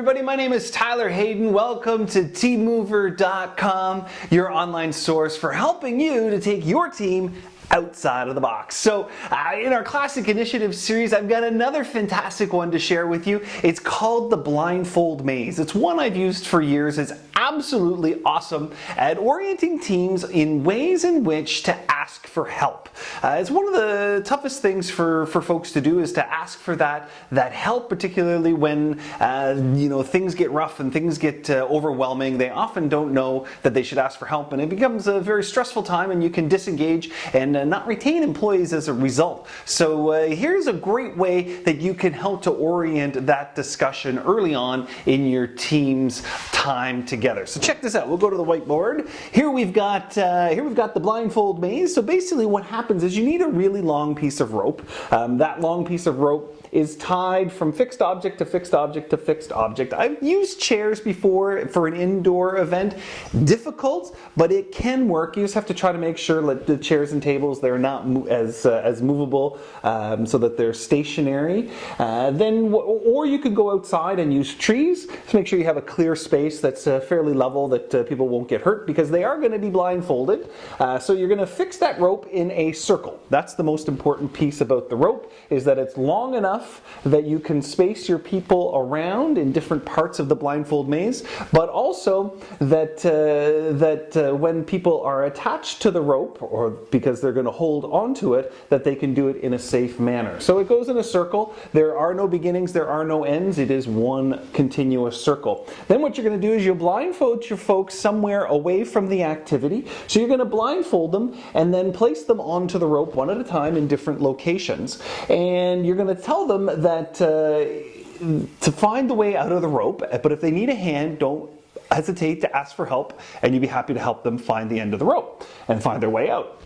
everybody, my name is Tyler Hayden. Welcome to teammover.com, your online source for helping you to take your team outside of the box. So in our classic initiative series, I've got another fantastic one to share with you. It's called the Blindfold Maze. It's one I've used for years. It's absolutely awesome at orienting teams in ways in which to ask for help. It's one of the toughest things for folks to do is to ask for that help, particularly when things get rough and things get overwhelming. They often don't know that they should ask for help, and it becomes a very stressful time, and you can disengage and not retain employees as a result. So here's a great way that you can help to orient that discussion early on in your team's time together. So check this out. We'll go to the whiteboard. Here we've got the blindfold maze. So basically what happens is you need a really long piece of rope. That long piece of rope is tied from fixed object to fixed object to fixed object. I've used chairs before for an indoor event. Difficult, but it can work. You just have to try to make sure that the chairs and tables, they're not as movable, so that they're stationary. Or you could go outside and use trees to make sure you have a clear space that's fairly level, that people won't get hurt, because they are going to be blindfolded. So you're going to fix that rope in a circle. That's the most important piece about the rope, is that it's long enough that you can space your people around in different parts of the blindfold maze, but also that when people are attached to the rope, or because they're going to hold onto it, that they can do it in a safe manner. So it goes in a circle. There are no beginnings, there are no ends. It is one continuous circle. Then what you're going to do is you'll blindfold your folks somewhere away from the activity. So you're going to blindfold them and then place them onto the rope one at a time in different locations. And you're going to tell them that to find the way out of the rope, but if they need a hand, don't hesitate to ask for help, and you'd be happy to help them find the end of the rope and find their way out.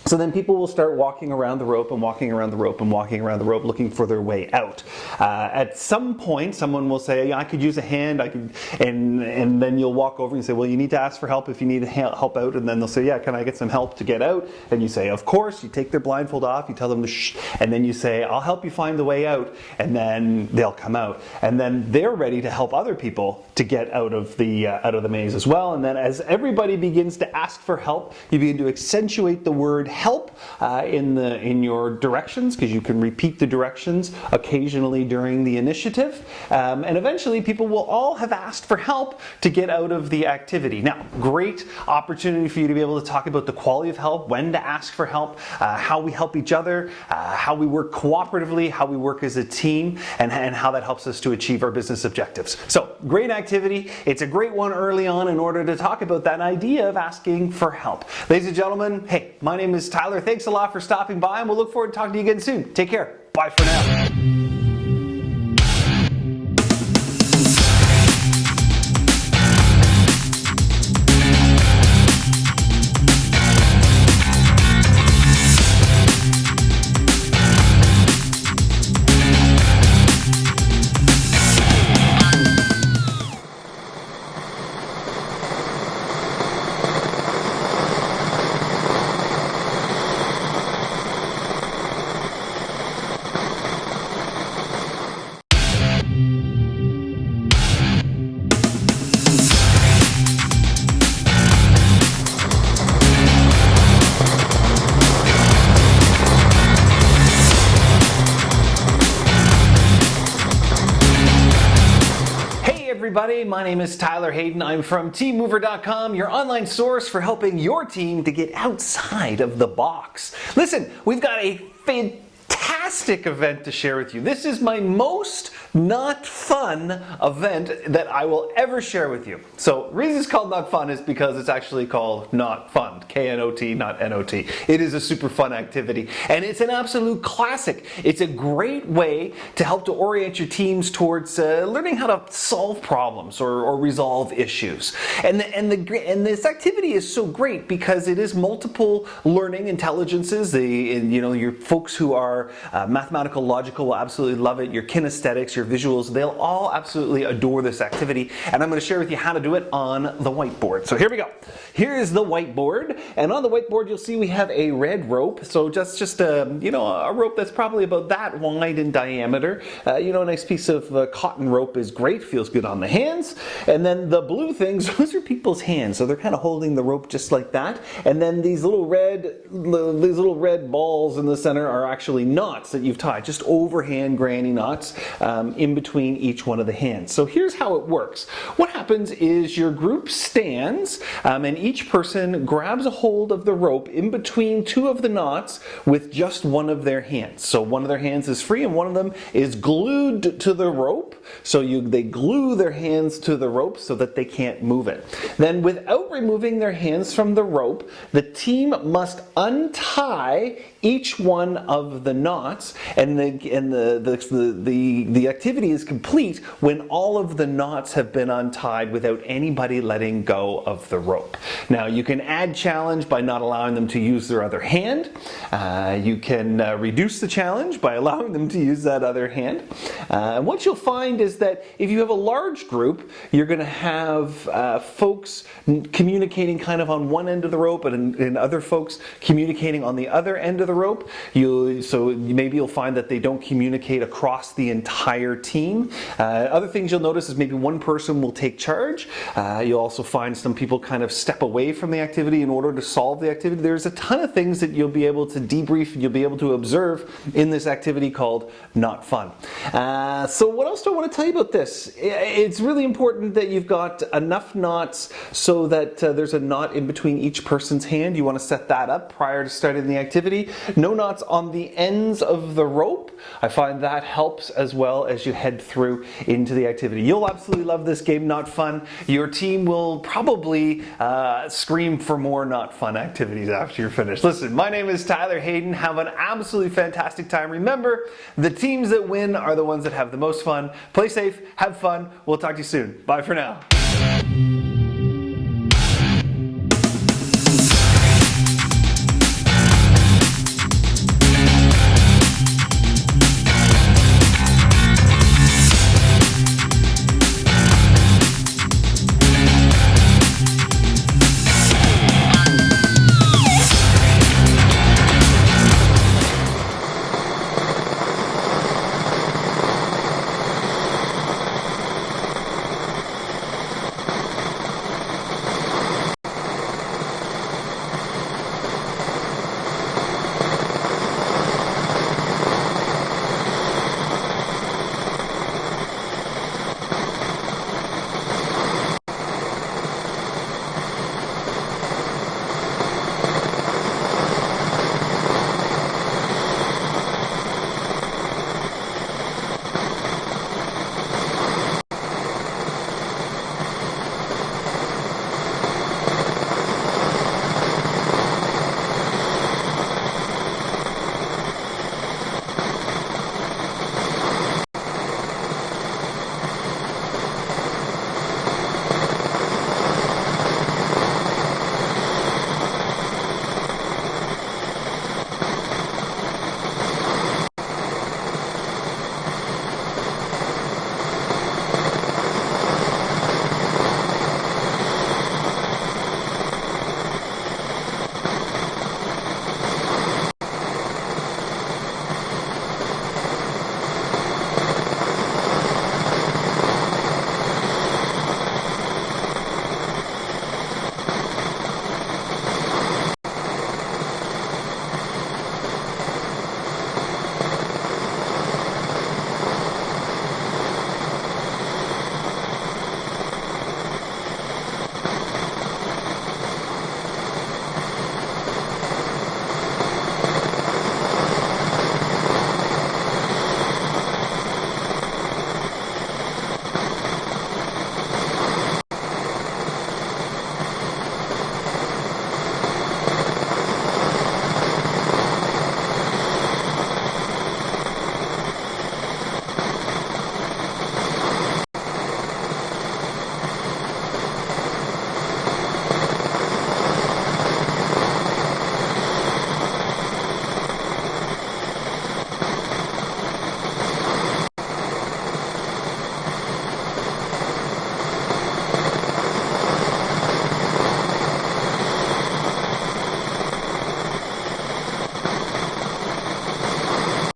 So then people will start walking around the rope and walking around the rope and walking around the rope looking for their way out. At some point, someone will say, I could use a hand, and then you'll walk over and you say, well, you need to ask for help if you need help out. And then they'll say, yeah, can I get some help to get out? And you say, of course. You take their blindfold off, you tell them to shh, and then you say, I'll help you find the way out. And then they'll come out. And then they're ready to help other people to get out of the maze as well. And then as everybody begins to ask for help, you begin to accentuate the word help in your directions, because you can repeat the directions occasionally during the initiative, and eventually people will all have asked for help to get out of the activity. Now, great opportunity for you to be able to talk about the quality of help, when to ask for help, how we help each other, how we work cooperatively, how we work as a team, and how that helps us to achieve our business objectives. So, great activity. It's a great one early on in order to talk about that idea of asking for help. Ladies and gentlemen, hey, my name is Tyler. Thanks a lot for stopping by, and we'll look forward to talking to you again soon. Take care. Bye for now. Everybody, my name is Tyler Hayden. I'm from teammover.com, your online source for helping your team to get outside of the box. Listen, we've got a fantastic event to share with you. This is my most not fun event that I will ever share with you. So the reason it's called Not Fun is because it's actually called Not Fun. K-N-O-T, not N-O-T. It is a super fun activity, and it's an absolute classic. It's a great way to help to orient your teams towards learning how to solve problems or resolve issues. And this activity is so great because it is multiple learning intelligences. Your folks who are your mathematical, logical will absolutely love it. Your kinesthetics, your visuals, they'll all absolutely adore this activity. And I'm going to share with you how to do it on the whiteboard. So here we go. Here is the whiteboard, and on the whiteboard you'll see we have a red rope. So just a rope that's probably about that wide in diameter. A nice piece of cotton rope is great, feels good on the hands. And then the blue things, those are people's hands, so they're kind of holding the rope just like that. And then these little red balls in the center are actually knots that you've tied, just overhand granny knots in between each one of the hands. So here's how it works. What happens is your group stands and each person grabs a hold of the rope in between two of the knots with just one of their hands. So one of their hands is free and one of them is glued to the rope. So they glue their hands to the rope so that they can't move it. Then without removing their hands from the rope, the team must untie each one of the knots, and the activity is complete when all of the knots have been untied without anybody letting go of the rope. Now you can add challenge by not allowing them to use their other hand. You can reduce the challenge by allowing them to use that other hand. And what you'll find is that if you have a large group, you're going to have folks communicating kind of on one end of the rope and other folks communicating on the other end of the rope. So maybe you'll find that they don't communicate across the entire team. Other things you'll notice is maybe one person will take charge. You'll also find some people kind of step away from the activity in order to solve the activity. There's a ton of things that you'll be able to debrief and you'll be able to observe in this activity called Not Fun. So what else do I want to tell you about this? It's really important that you've got enough knots so that there's a knot in between each person's hand. You want to set that up prior to starting the activity. No knots on the ends of the rope. I find that helps as well as you head through into the activity. You'll absolutely love this game, Not Fun. Your team will probably scream for more Not Fun activities after you're finished. Listen, my name is Tyler Hayden. Have an absolutely fantastic time. Remember, the teams that win are the ones that have the most fun. Play safe, have fun. We'll talk to you soon. Bye for now.